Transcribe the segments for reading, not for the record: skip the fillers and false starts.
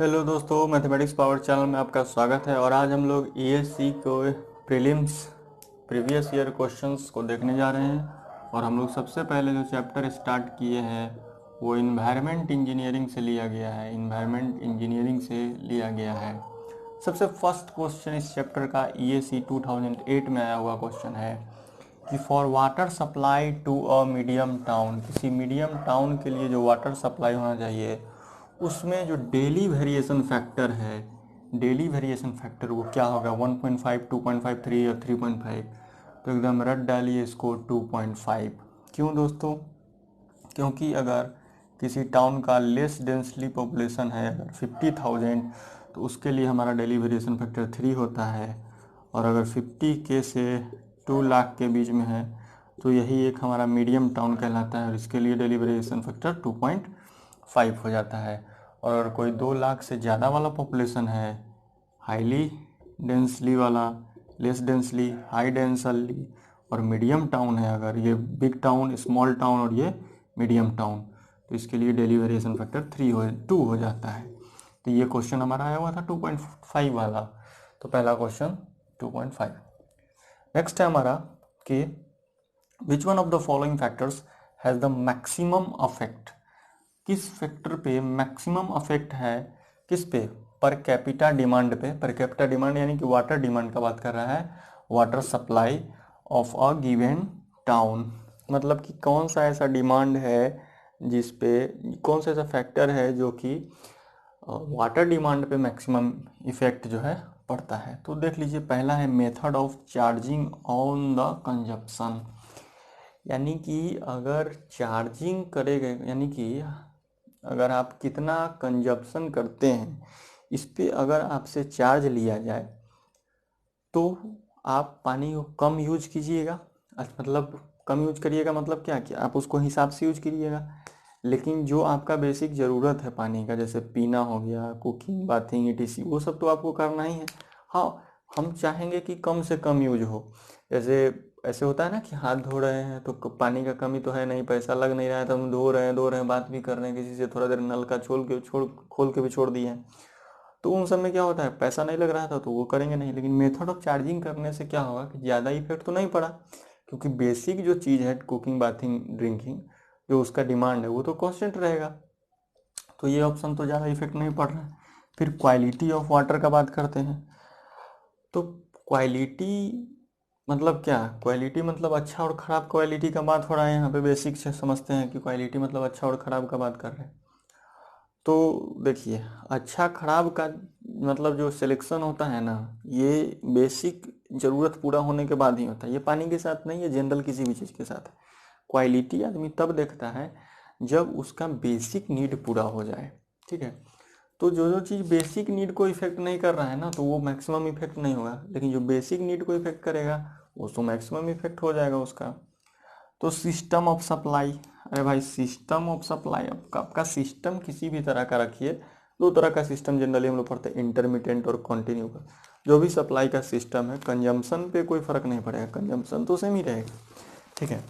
Hello दोस्तों, mathematics power channel में आपका स्वागत है। और आज हम लोग ईएससी को प्रीलिम्स प्रीवियस ईयर क्वेश्चंस को देखने जा रहे हैं। और हम लोग सबसे पहले जो चैप्टर स्टार्ट किए हैं वो इन्वायरमेंट इंजीनियरिंग से लिया गया है। सबसे फर्स्ट क्वेश्चन इस चैप्टर का ईएससी 2008 में आया हुआ क्वेश्चन है कि for water supply to a medium town, किसी मीडियम टाउन के लिए जो वाटर सप्लाई होना चाहिए उसमें जो डेली वेरिएशन फैक्टर है, डेली वेरिएशन फैक्टर वो क्या होगा, 1.5, 2.5, 3 या 3.5। तो एकदम रट डालिए इसको 2.5। क्यों दोस्तों? क्योंकि अगर किसी टाउन का लेस डेंसली पॉपुलेशन है, अगर 50,000, तो उसके लिए हमारा डेली वेरिएशन फैक्टर 3 होता है। और अगर 50K से 2 लाख के बीच में है तो यही एक हमारा मीडियम टाउन कहलाता है और इसके लिए डेली वेरिएशन फैक्टर 2.5 हो जाता है। और अगर कोई 2 लाख से ज़्यादा वाला पॉपुलेशन है, हाईली डेंसली वाला, लेस डेंसली, हाई डेंसली और मीडियम टाउन है, अगर ये बिग टाउन, स्मॉल टाउन और ये मीडियम टाउन, तो इसके लिए डेली वेरिएशन फैक्टर 2 हो जाता है। तो ये क्वेश्चन हमारा आया हुआ था 2.5 वाला। तो पहला क्वेश्चन 2.5। नेक्स्ट है हमारा कि which one of the following factors has the maximum affect. किस फैक्टर पे मैक्सिमम अफेक्ट है, किस पे? पर कैपिटा डिमांड पे। पर कैपिटा डिमांड यानी कि वाटर डिमांड का बात कर रहा है, water supply of a given town. मतलब कि कौन सा ऐसा डिमांड है जिस पे, कौन सा ऐसा फैक्टर है जो कि वाटर डिमांड पे मैक्सिमम इफेक्ट जो है पड़ता है। तो देख लीजिए, पहला है method of charging on the consumption. यानी कि अगर चार्जिंग करेगा, यानी कि अगर आप कितना कंजप्शन करते हैं इस पे अगर आपसे चार्ज लिया जाए तो आप पानी को कम यूज कीजिएगा। मतलब कम यूज करिएगा मतलब क्या कि आप उसको हिसाब से यूज कीजिएगा। लेकिन जो आपका बेसिक ज़रूरत है पानी का, जैसे पीना हो गया, कुकिंग, बाथिंग, ईटीसी, वो सब तो आपको करना ही है। हाँ, हम चाहेंगे कि कम से कम यूज हो। जैसे ऐसे होता है ना कि हाथ धो रहे हैं तो पानी का कमी तो है नहीं, पैसा लग नहीं रहा है तो हम धो रहे हैं, बात भी कर रहे हैं किसी से, थोड़ा देर नल का खोल के भी छोड़ दिए हैं। तो उन सब में क्या होता है, पैसा नहीं लग रहा था तो वो करेंगे नहीं। लेकिन मेथड ऑफ चार्जिंग करने से क्या होगा कि ज़्यादा इफेक्ट तो नहीं पड़ा, क्योंकि बेसिक जो चीज़ है कुकिंग, बाथिंग, ड्रिंकिंग, जो उसका डिमांड है वो तो कांस्टेंट रहेगा। तो ये ऑप्शन तो ज़्यादा इफेक्ट नहीं पड़ रहा है। फिर क्वालिटी ऑफ वाटर का बात करते हैं। तो क्वालिटी मतलब क्या? क्वालिटी मतलब अच्छा और ख़राब क्वालिटी का बात हो रहा है यहाँ पे। बेसिक से समझते हैं कि क्वालिटी मतलब अच्छा और ख़राब का बात कर रहे हैं। तो देखिए, अच्छा खराब का मतलब जो सिलेक्शन होता है ना, ये बेसिक ज़रूरत पूरा होने के बाद ही होता है। ये पानी के साथ नहीं, है जनरल किसी भी चीज़ के साथ है। क्वालिटी आदमी तब देखता है जब उसका बेसिक नीड पूरा हो जाए। ठीक है, तो जो जो चीज़ बेसिक नीड को इफेक्ट नहीं कर रहा है ना, तो वो मैक्सिमम इफेक्ट नहीं होगा। लेकिन जो बेसिक नीड को इफेक्ट करेगा वो तो मैक्सिमम इफेक्ट हो जाएगा उसका। तो सिस्टम ऑफ सप्लाई, अरे भाई सिस्टम ऑफ सप्लाई, आपका सिस्टम किसी भी तरह का रखिए। दो तरह का सिस्टम जनरली हम लोग पढ़ते हैं, इंटरमीडिएट और कॉन्टिन्यू का। जो भी सप्लाई का सिस्टम है, कंजम्पशन पे कोई फर्क नहीं पड़ेगा, कंजम्पशन तो सेम ही रहेगा। ठीक है,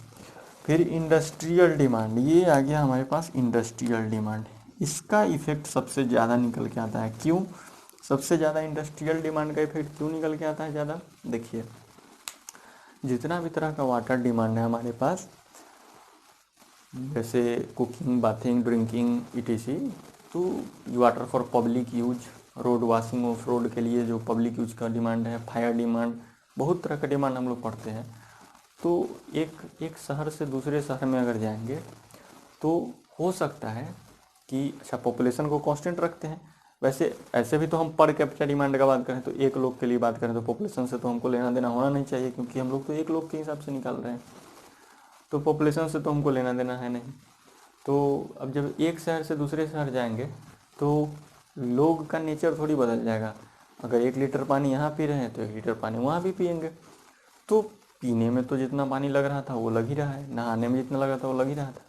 फिर इंडस्ट्रियल डिमांड, ये आ गया हमारे पास इंडस्ट्रियल डिमांड। इसका इफेक्ट सबसे ज़्यादा निकल के आता है। क्यों सबसे ज़्यादा इंडस्ट्रियल डिमांड का इफेक्ट क्यों निकल के आता है ज़्यादा? देखिए, जितना भी तरह का वाटर डिमांड है हमारे पास, जैसे कुकिंग, बाथिंग, ड्रिंकिंग, ईटीसी, तो water for public use, road washing of road के लिए जो पब्लिक यूज का डिमांड है, फायर डिमांड, बहुत तरह का डिमांड हम लोग पढ़ते हैं। तो एक एक शहर से दूसरे शहर में अगर जाएंगे तो हो सकता है कि अच्छा पॉपुलेशन को कांस्टेंट रखते हैं। वैसे ऐसे भी तो हम पर कैपिटा डिमांड का बात करें तो एक लोग के लिए बात करें तो पॉपुलेशन से तो हमको लेना देना होना नहीं चाहिए, क्योंकि हम लोग तो एक लोग के हिसाब से निकाल रहे हैं। तो पॉपुलेशन से तो हमको लेना देना है नहीं। तो अब जब एक शहर से दूसरे शहर जाएंगे तो लोग का नेचर थोड़ी बदल जाएगा। अगर 1 लीटर पानी यहाँ पी रहे हैं तो 1 लीटर पानी वहाँ भी पियेंगे। तो पीने में तो जितना पानी लग रहा था वो लग ही रहा है, नहाने में जितना लगा था वो लग ही रहा था।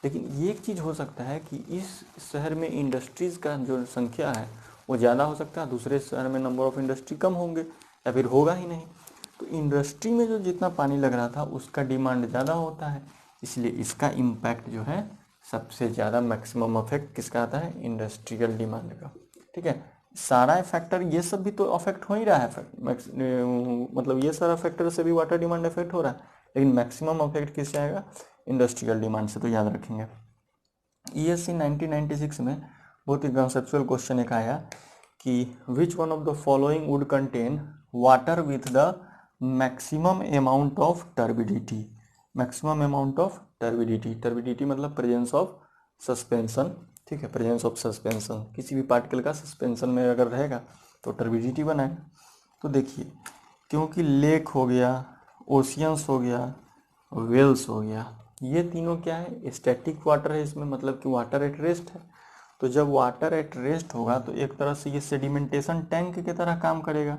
लेकिन ये एक चीज़ हो सकता है कि इस शहर में इंडस्ट्रीज़ का जो संख्या है वो ज़्यादा हो सकता है, दूसरे शहर में नंबर ऑफ़ इंडस्ट्री कम होंगे या फिर होगा ही नहीं। तो इंडस्ट्री में जो जितना पानी लग रहा था उसका डिमांड ज़्यादा होता है, इसलिए इसका इम्पैक्ट जो है सबसे ज़्यादा मैक्सिमम इफेक्ट किसका आता है? इंडस्ट्रियल डिमांड का। ठीक है। सारा फैक्टर ये सब भी तो अफेक्ट हो ही रहा है, मतलब ये सारा फैक्टर से भी वाटर डिमांड अफेक्ट हो रहा है, लेकिन मैक्सिमम अफेक्ट किससे आएगा, इंडस्ट्रियल डिमांड से, तो याद रखेंगे। ईएससी 1996 में बहुत ही कंसेप्चुअल क्वेश्चन एक आया कि which one of the following would contain water with the maximum amount of turbidity. Maximum amount of turbidity, turbidity मतलब प्रेजेंस ऑफ सस्पेंशन, ठीक है, प्रेजेंस ऑफ सस्पेंशन, किसी भी पार्टिकल का सस्पेंशन में अगर रहेगा तो टर्बिडिटी बनाएगा। तो देखिए, क्योंकि लेक हो गया, ओशियंस हो गया, वेल्स हो गया, ये तीनों क्या है, स्टैटिक वाटर है इसमें, मतलब कि वाटर एट रेस्ट है। तो जब वाटर एट रेस्ट होगा तो एक तरह से ये सेडिमेंटेशन टैंक की तरह काम करेगा,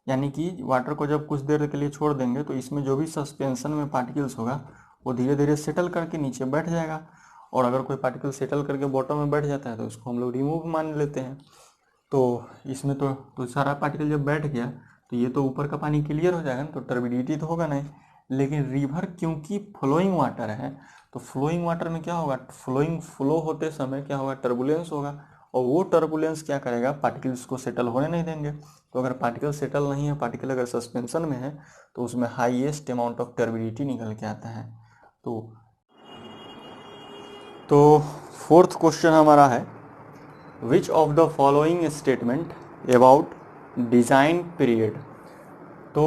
यानी कि वाटर को जब कुछ देर के लिए छोड़ देंगे तो इसमें जो भी सस्पेंशन में पार्टिकल्स होगा वो धीरे धीरे सेटल करके नीचे बैठ जाएगा, और अगर कोई पार्टिकल सेटल करके बॉटम में बैठ जाता है तो उसको हम लोग रिमूव मान लेते हैं। तो इसमें तो सारा पार्टिकल जब बैठ गया तो ये तो ऊपर का पानी क्लियर हो जाएगा ना, तो टर्बिडिटी तो होगा नहीं। लेकिन रिवर क्योंकि फ्लोइंग वाटर है, तो फ्लोइंग वाटर में क्या होगा, फ्लो होते समय क्या होगा, टर्बुलेंस होगा, और वो टर्बुलेंस क्या करेगा, पार्टिकल्स को सेटल होने नहीं देंगे। तो अगर पार्टिकल सेटल नहीं है, पार्टिकल अगर सस्पेंशन में है, तो उसमें हाईएस्ट अमाउंट ऑफ टर्बिडिटी निकल के आता है। तो फोर्थ क्वेश्चन हमारा है, which of the following statement about design period. तो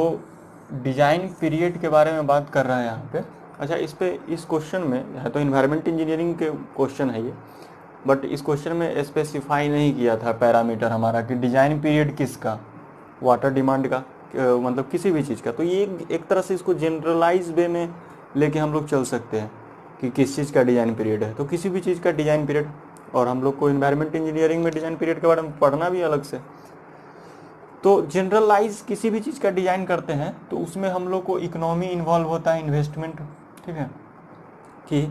डिजाइन पीरियड के बारे में बात कर रहा है यहाँ पे। अच्छा, इस क्वेश्चन में है तो इन्वायरमेंट इंजीनियरिंग के क्वेश्चन है ये, बट इस क्वेश्चन में स्पेसिफाई नहीं किया था पैरामीटर हमारा कि डिजाइन पीरियड किसका, वाटर डिमांड का, मतलब किसी भी चीज़ का। तो ये एक तरह से इसको जनरलाइज वे में लेके हम लोग चल सकते हैं कि किस चीज़ का डिजाइन पीरियड है, तो किसी भी चीज़ का डिजाइन पीरियड। और हम लोग को इन्वायरमेंट इंजीनियरिंग में डिजाइन पीरियड के बारे में पढ़ना भी अलग से। तो जनरलाइज किसी भी चीज़ का डिजाइन करते हैं तो उसमें हम लोग को इकोनॉमी इन्वॉल्व होता है, इन्वेस्टमेंट, ठीक है, कि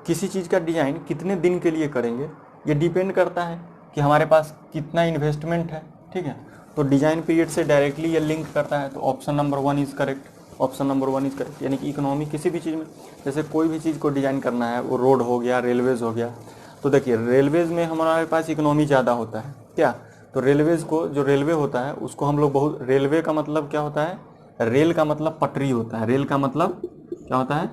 किसी चीज़ का डिजाइन कितने दिन के लिए करेंगे, ये डिपेंड करता है कि हमारे पास कितना इन्वेस्टमेंट है, ठीक है। तो डिजाइन पीरियड से डायरेक्टली ये लिंक करता है, तो option number 1 is correct, option number 1 is correct. यानी कि इकोनॉमी किसी भी चीज़ में, जैसे कोई भी चीज़ को डिजाइन करना है, वो रोड हो गया, रेलवेज हो गया, तो देखिए रेलवेज में हमारे पास इकोनॉमी ज़्यादा होता है क्या, तो रेलवेज को, जो रेलवे होता है उसको हम लोग बहुत, रेलवे का मतलब क्या होता है, रेल का मतलब पटरी होता है, रेल का मतलब क्या होता है,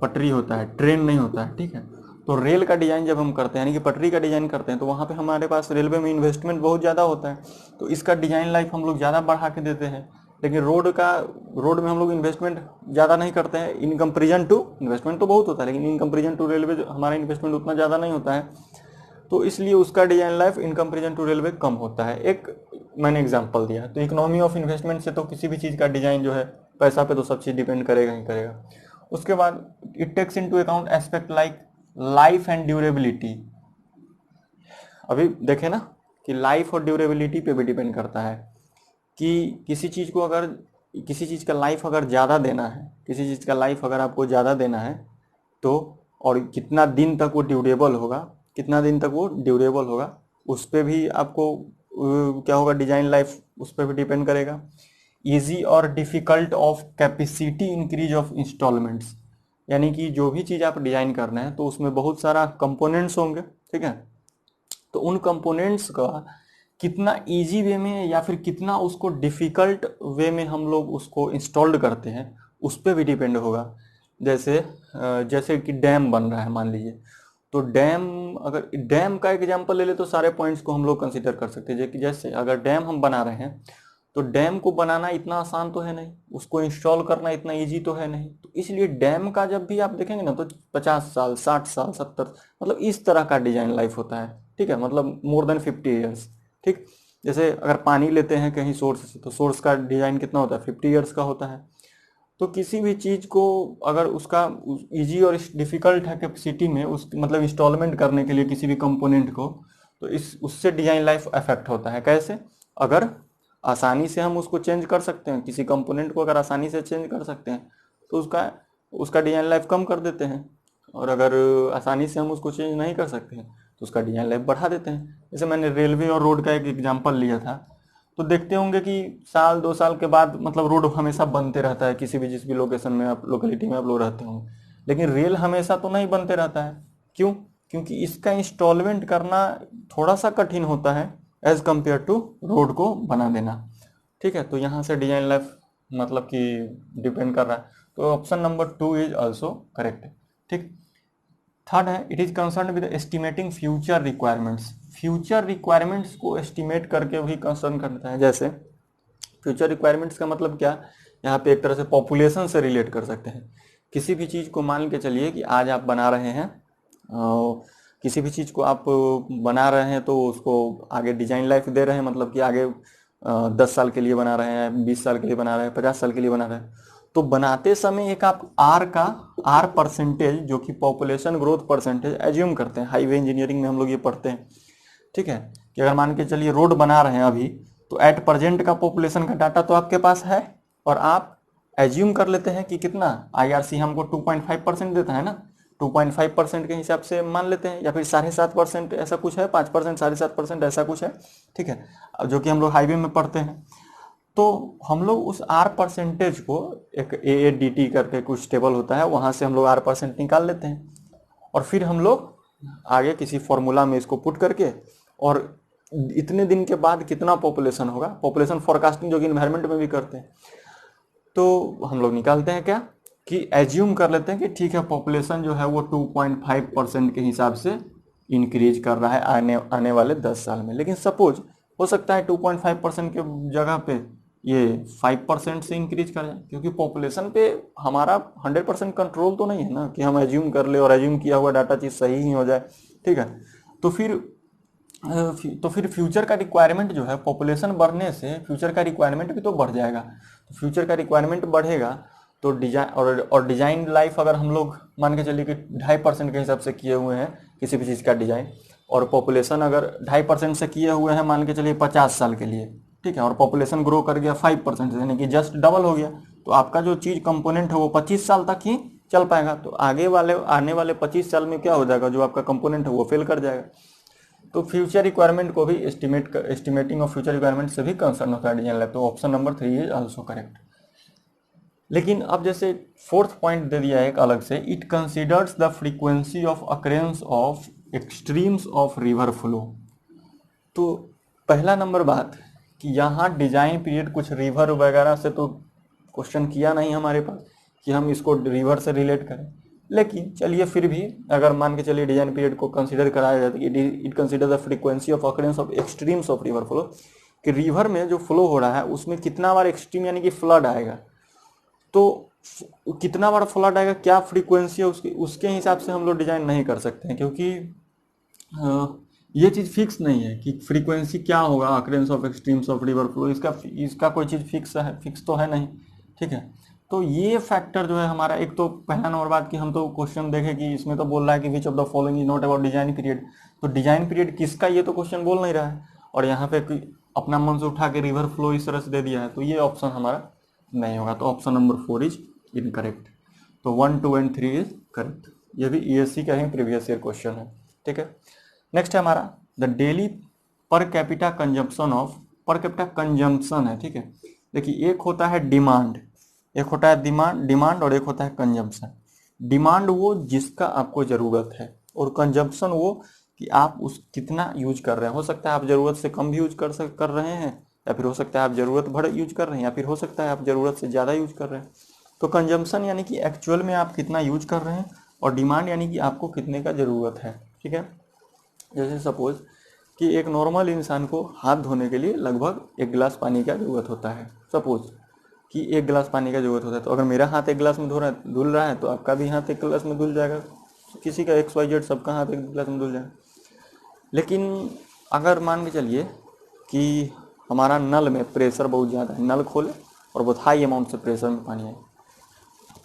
पटरी होता है, ट्रेन नहीं होता है, ठीक है। तो रेल का डिजाइन जब हम करते हैं, यानी कि पटरी का डिजाइन करते हैं, तो वहाँ पे हमारे पास रेलवे में इन्वेस्टमेंट बहुत ज़्यादा होता है, तो इसका डिजाइन लाइफ हम लोग ज़्यादा बढ़ा के देते हैं। लेकिन रोड में हम लोग इन्वेस्टमेंट ज़्यादा नहीं करते हैं, इन कंपेरिजन टू, इन्वेस्टमेंट तो बहुत होता है लेकिन इन कंपेरिजन टू रेलवे हमारा इन्वेस्टमेंट उतना ज़्यादा नहीं होता है, तो इसलिए उसका design life in comparison to railway कम होता है। एक मैंने एग्जांपल दिया। तो इकोनॉमी ऑफ इन्वेस्टमेंट से तो किसी भी चीज़ का डिजाइन जो है, पैसा पे तो सब चीज़ डिपेंड करेगा ही करेगा। उसके बाद it takes into account aspect like life and durability. अभी देखें ना कि लाइफ और ड्यूरेबिलिटी पे भी डिपेंड करता है कि किसी चीज़ को अगर, किसी चीज़ का लाइफ अगर ज़्यादा देना है, किसी चीज़ का लाइफ अगर आपको ज़्यादा देना है तो, और कितना दिन तक वो ड्यूरेबल होगा, कितना दिन तक वो ड्यूरेबल होगा, उस पर भी आपको क्या होगा, डिजाइन लाइफ उस पर भी डिपेंड करेगा। इजी और difficult of capacity increase of instalments, यानी कि जो भी चीज़ आप डिजाइन कर रहे हैं तो उसमें बहुत सारा कंपोनेंट्स होंगे, ठीक है। तो उन कंपोनेंट्स का कितना इजी वे में या फिर कितना उसको डिफिकल्ट वे में हम लोग उसको इंस्टॉल्ड करते हैं, उस पर भी डिपेंड होगा। जैसे कि डैम बन रहा है मान लीजिए, तो डैम, अगर डैम का एग्जांपल ले ले तो सारे पॉइंट्स को हम लोग कंसीडर कर सकते हैं। जैसे अगर डैम हम बना रहे हैं तो डैम को बनाना इतना आसान तो है नहीं, उसको इंस्टॉल करना इतना इजी तो है नहीं, तो इसलिए डैम का जब भी आप देखेंगे ना तो 50 साल, 60 साल, 70, मतलब इस तरह का डिजाइन लाइफ होता है, ठीक है, मतलब मोर देन 50 ईयर्स, ठीक। जैसे अगर पानी लेते हैं कहीं सोर्स से, तो सोर्स का डिजाइन कितना होता है, 50 ईयर्स का होता है। तो किसी भी चीज़ को अगर उसका इजी और डिफिकल्ट है कैपेसिटी में, उस मतलब इंस्टॉलमेंट करने के लिए किसी भी कंपोनेंट को, तो उससे डिजाइन लाइफ अफेक्ट होता है। कैसे, अगर आसानी से हम उसको चेंज कर सकते हैं, किसी कंपोनेंट को अगर आसानी से चेंज कर सकते हैं तो उसका डिजाइन लाइफ कम कर देते हैं, और अगर आसानी से हम उसको चेंज नहीं कर सकते हैं तो उसका डिजाइन लाइफ बढ़ा देते हैं। जैसे मैंने रेलवे और रोड का एक एग्जाम्पल लिया था, तो देखते होंगे कि साल 2 साल के बाद मतलब रोड हमेशा बनते रहता है, किसी भी जिस भी लोकेशन में आप, लोकेलिटी में आप लोग रहते होंगे, लेकिन रेल हमेशा तो नहीं बनते रहता है। क्यों? क्योंकि इसका इंस्टॉलमेंट करना थोड़ा सा कठिन होता है एज कम्पेयर टू रोड को बना देना। ठीक है, तो यहाँ से डिजाइन लाइफ मतलब कि डिपेंड कर रहा है। तो option number 2 is also correct. ठीक, थर्ड है, it is concern with estimating future requirements. Future requirements को एस्टिमेट करके भी कंसर्न करता है। जैसे फ्यूचर रिक्वायरमेंट्स का मतलब क्या, यहाँ पे एक तरह से पॉपुलेशन से रिलेट कर सकते हैं। किसी भी चीज़ को मान के चलिए कि आज आप बना रहे हैं, किसी भी चीज़ को आप बना रहे हैं तो उसको आगे डिजाइन लाइफ दे रहे हैं, मतलब कि आगे 10 साल के लिए बना रहे हैं, 20 साल के लिए बना रहे हैं, 50 साल के लिए बना रहे हैं। तो बनाते समय एक आप आर परसेंटेज जो कि पॉपुलेशन ग्रोथ परसेंटेज एज्यूम करते हैं। हाईवे इंजीनियरिंग में हम लोग ये पढ़ते हैं। ठीक है, कि अगर मान के चलिए रोड बना रहे हैं अभी, तो एट प्रेजेंट का पॉपुलेशन का डाटा तो आपके पास है, और आप एज्यूम कर लेते हैं कि कितना आईआरसी हमको 2.5% देता है ना, 2.5% के हिसाब से मान लेते हैं, या फिर 7.5% ऐसा कुछ है, 5% 7.5% ऐसा कुछ है। ठीक है, जो कि हम लोग हाईवे में पढ़ते हैं। तो हम लोग उस आर परसेंटेज को एक AADT करके कुछ टेबल होता है, वहां से हम लोग आर परसेंट निकाल लेते हैं, और फिर हम लोग आगे किसी फॉर्मूला में इसको पुट करके, और इतने दिन के बाद कितना पॉपुलेशन होगा, पॉपुलेशन फोरकास्टिंग जो कि इन्वायरमेंट में भी करते हैं, तो हम लोग निकालते हैं क्या कि एज्यूम कर लेते हैं कि ठीक है पॉपुलेशन जो है वो 2.5% के हिसाब से इंक्रीज कर रहा है आने वाले 10 साल में। लेकिन सपोज हो सकता है 2.5% के जगह पे ये 5% से इंक्रीज कर जाए, क्योंकि पॉपुलेशन पे हमारा 100% कंट्रोल तो नहीं है ना कि हम एज्यूम कर ले और एज्यूम किया हुआ डाटा चीज सही ही हो जाए। ठीक है, तो फिर फ्यूचर का रिक्वायरमेंट जो है, पॉपुलेशन बढ़ने से फ्यूचर का रिक्वायरमेंट भी तो बढ़ जाएगा। तो फ्यूचर का रिक्वायरमेंट बढ़ेगा तो डिजाइन और डिजाइन लाइफ अगर हम लोग मान के चलिए कि 2.5% के हिसाब से किए हुए हैं किसी भी चीज़ का डिजाइन, और पॉपुलेशन अगर 2.5% से किए हुए हैं मान के चलिए 50 साल के लिए, ठीक है, और पॉपुलेशन ग्रो कर गया 5% से, यानी कि जस्ट डबल हो गया, तो आपका जो चीज़ कंपोनेंट है वो 25 साल तक ही चल पाएगा। तो आने वाले 25 साल में क्या हो जाएगा, जो आपका कंपोनेंट है वो फेल कर जाएगा। तो फ्यूचर रिक्वायरमेंट को भी एस्टिमेटिंग ऑफ फ्यूचर रिक्वायरमेंट से भी कंसर्न होता है डिजाइन लैब। तो option number 3 is also correct. लेकिन अब जैसे फोर्थ पॉइंट दे दिया है एक अलग से, it considers the frequency of occurrence of extremes of river flow. तो पहला नंबर बात कि यहाँ डिजाइन पीरियड कुछ रिवर वगैरह से तो क्वेश्चन किया नहीं हमारे पास कि हम इसको रिवर से रिलेट करें, लेकिन चलिए फिर भी अगर मान के चलिए डिजाइन पीरियड को कंसीडर कराया जाए तो it consider the frequency of occurrence of extremes of river flow, कि रिवर में जो फ्लो हो रहा है उसमें कितना बार एक्सट्रीम यानी कि फ्लड आएगा, तो कितना बार फ्लड आएगा, क्या फ्रीक्वेंसी है उसके हिसाब से हम लोग डिजाइन नहीं कर सकते हैं, क्योंकि ये चीज़ फिक्स नहीं है कि फ्रीक्वेंसी क्या होगा occurrence of extremes of river flow, इसका कोई चीज़ फिक्स तो है नहीं। ठीक है, तो ये फैक्टर जो है हमारा, एक तो पहला नंबर बात कि हम तो क्वेश्चन देखें कि इसमें तो बोल रहा है कि which of the following is not about design period, तो डिजाइन पीरियड किसका ये तो क्वेश्चन बोल नहीं रहा है, और यहाँ पे अपना मन से उठा के रिवर फ्लो इस तरह से दे दिया है, तो ये ऑप्शन हमारा नहीं होगा। तो ऑप्शन नंबर 4 इज इनकरेक्ट। तो 1, 2 एंड 3 इज करेक्ट। ये भी ESC का ही प्रीवियस ईयर क्वेश्चन है। ठीक है, नेक्स्ट है हमारा the daily per capita consumption of, per capita consumption है। ठीक है, देखिए एक होता है डिमांड, एक होता है डिमांड और एक होता है कंजम्पशन। डिमांड वो जिसका आपको ज़रूरत है, और कंजम्पशन वो कि आप उस कितना यूज कर रहे हैं। हो सकता है आप ज़रूरत से कम भी यूज कर रहे हैं, या फिर हो सकता है आप ज़रूरत भर यूज कर रहे हैं, या फिर हो सकता है आप ज़रूरत से ज़्यादा यूज कर रहे हैं। तो कंजम्पशन यानी कि एक्चुअल में आप कितना यूज कर रहे हैं, और डिमांड यानी कि आपको कितने का ज़रूरत है। ठीक है, जैसे सपोज कि एक नॉर्मल इंसान को हाथ धोने के लिए लगभग 1 गिलास पानी का ज़रूरत होता है। सपोज कि 1 गिलास पानी का ज़रूरत होता है, तो अगर मेरा हाथ 1 गिलास में धुल रहा है तो आपका भी हाथ 1 गिलास में धुल जाएगा, किसी का XYZ सबका हाथ 1 गिलास में धुल जाएगा। लेकिन अगर मान के चलिए कि हमारा नल में प्रेशर बहुत ज़्यादा है, नल खोले और बहुत हाई अमाउंट से प्रेशर में पानी आए,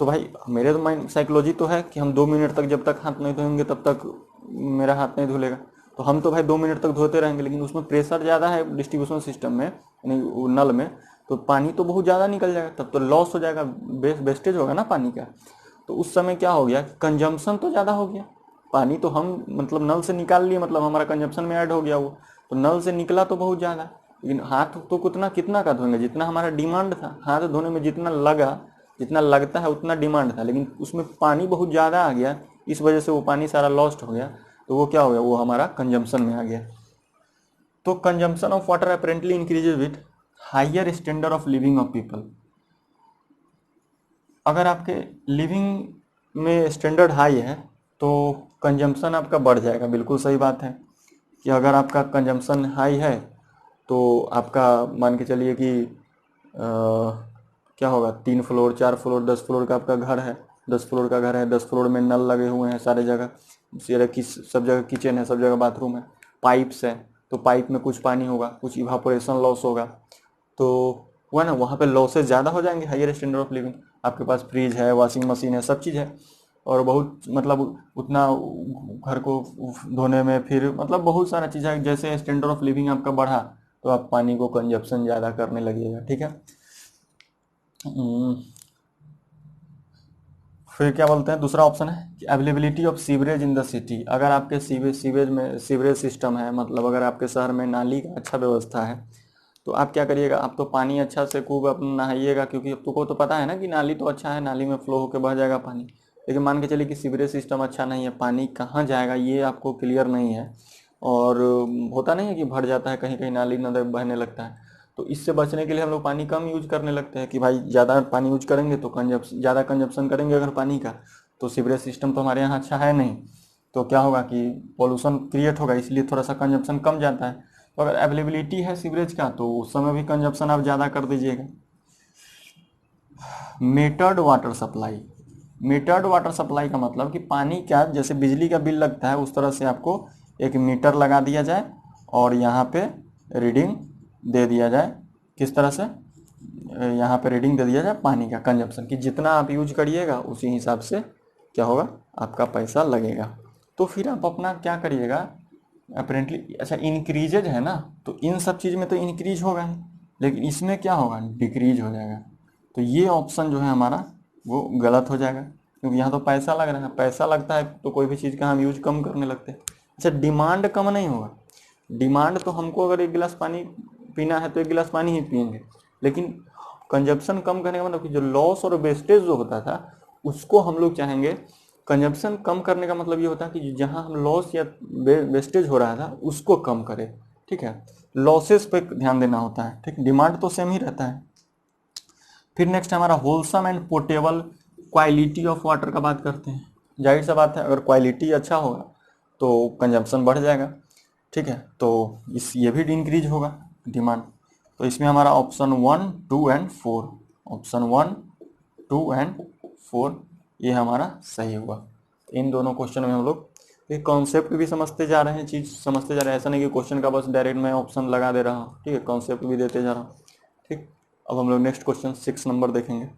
तो भाई मेरे तो माइंड साइकोलॉजी तो है कि हम 2 मिनट तक जब तक हाथ नहीं धोएंगे तब तक मेरा हाथ नहीं धुलेगा, तो हम तो भाई 2 मिनट तक धोते रहेंगे। लेकिन उसमें प्रेशर ज़्यादा है डिस्ट्रीब्यूशन सिस्टम में, यानी नल में, तो पानी तो बहुत ज़्यादा निकल जाएगा, तब तो लॉस हो जाएगा, वेस्टेज होगा ना पानी का। तो उस समय क्या हो गया, कंजम्पशन तो ज़्यादा हो गया, पानी तो हम मतलब नल से निकाल लिए, मतलब हमारा कंजम्पशन में ऐड हो गया वो, तो नल से निकला तो बहुत ज़्यादा, लेकिन हाथ तो कितना का धोएंगे, जितना हमारा डिमांड था हाथ धोने में, जितना लगता है उतना डिमांड था, लेकिन उसमें पानी बहुत ज़्यादा आ गया, इस वजह से वो पानी सारा लॉस्ट हो गया। तो वो क्या हो गया, वो हमारा कंजम्पशन में आ गया। तो consumption of water apparently increases with higher standard of living of people. अगर आपके लिविंग में स्टैंडर्ड हाई है तो कंजम्पशन आपका बढ़ जाएगा। बिल्कुल सही बात है कि अगर आपका कंजम्पशन हाई है तो आपका मान के चलिए कि क्या होगा, 3 फ्लोर 4 फ्लोर 10 फ्लोर का आपका घर है, 10 फ्लोर का घर है, 10 फ्लोर में नल लगे हुए हैं सारे जगह, सब जगह किचन है, सब जगह बाथरूम है, पाइप्स है, तो पाइप में कुछ पानी होगा, कुछ इवापोरेशन लॉस होगा, तो हुआ ना, वहाँ पे लॉसेज ज़्यादा हो जाएंगे, हायर स्टैंडर्ड ऑफ लिविंग। आपके पास फ्रिज है, वॉशिंग मशीन है, सब चीज़ है, और बहुत मतलब उतना घर को धोने में फिर मतलब बहुत सारा चीज़ है। जैसे स्टैंडर्ड ऑफ लिविंग आपका बढ़ा तो आप पानी को कंजप्शन ज़्यादा करने लगिएगा, ठीक है। फिर क्या बोलते हैं, दूसरा ऑप्शन है कि availability of sewerage in the city. अगर आपके सीवेज में सीवरेज सिस्टम है, मतलब अगर आपके शहर में नाली का अच्छा व्यवस्था है, तो आप क्या करिएगा, आप तो पानी अच्छा से खूब अपना नहाइएगा, क्योंकि तुमको तो पता है ना कि नाली तो अच्छा है, नाली में फ्लो होकर बह जाएगा पानी। लेकिन मान के चलिए कि सीवरेज सिस्टम अच्छा नहीं है, पानी कहाँ जाएगा ये आपको क्लियर नहीं है, और होता नहीं है कि भर जाता है कहीं कहीं, नाली नदी बहने लगता है। तो इससे बचने के लिए हम लोग पानी कम यूज करने लगते हैं कि भाई ज़्यादा पानी यूज करेंगे तो ज़्यादा कंजप्शन करेंगे अगर पानी का, तो सीवरेज सिस्टम तो हमारे यहाँ अच्छा है नहीं, तो क्या होगा कि पॉल्यूशन क्रिएट होगा, इसलिए थोड़ा सा कंजप्शन कम जाता है। तो अगर अवेलेबिलिटी है सीवरेज का तो उस समय भी कंजप्शन आप ज़्यादा कर दीजिएगा। Metered water supply. Metered water supply का मतलब कि पानी का जैसे बिजली का बिल लगता है उस तरह से आपको एक मीटर लगा दिया जाए और यहाँ पे रीडिंग दे दिया जाए। किस तरह से, यहाँ पे रीडिंग दे दिया जाए पानी का कंजप्शन कि जितना आप यूज करिएगा उसी हिसाब से क्या होगा, आपका पैसा लगेगा। तो फिर आप अपना क्या करिएगा, अपेरेंटली अच्छा इंक्रीजेज है ना, तो इन सब चीज़ में तो इंक्रीज होगा ही, लेकिन इसमें क्या होगा, डिक्रीज हो जाएगा। तो ये ऑप्शन जो है हमारा वो गलत हो जाएगा, क्योंकि यहाँ तो पैसा लग रहा है, पैसा लगता है तो कोई भी चीज़ का हम यूज कम करने लगते हैं। अच्छा डिमांड कम नहीं होगा, डिमांड तो हमको अगर 1 गिलास पानी पीना है तो 1 गिलास पानी ही पियेंगे, लेकिन कंजप्शन कम करने का मतलब कि जो लॉस और वेस्टेज जो होता था उसको हम लोग चाहेंगे। कंजप्शन कम करने का मतलब ये होता है कि जहाँ हम लॉस या वेस्टेज हो रहा था उसको कम करें, ठीक है, लॉसेस पे ध्यान देना होता है, ठीक। डिमांड तो सेम ही रहता है। फिर नेक्स्ट हमारा wholesome and portable quality of water का बात करते हैं। जाहिर सा बात है अगर क्वालिटी अच्छा होगा तो कंजप्शन बढ़ जाएगा, ठीक है, तो ये भी इंक्रीज होगा डिमांड। तो इसमें हमारा ऑप्शन 1, 2 एंड 4, ऑप्शन 1, 2 एंड 4 ये हमारा सही हुआ। इन दोनों क्वेश्चन में हम लोग एक कॉन्सेप्ट भी समझते जा रहे हैं, चीज़ समझते जा रहे हैं, ऐसा नहीं कि क्वेश्चन का बस डायरेक्ट मैं ऑप्शन लगा दे रहा हूँ, ठीक है, कॉन्सेप्ट भी देते जा रहा हूँ, ठीक। अब हम लोग नेक्स्ट क्वेश्चन 6 नंबर देखेंगे।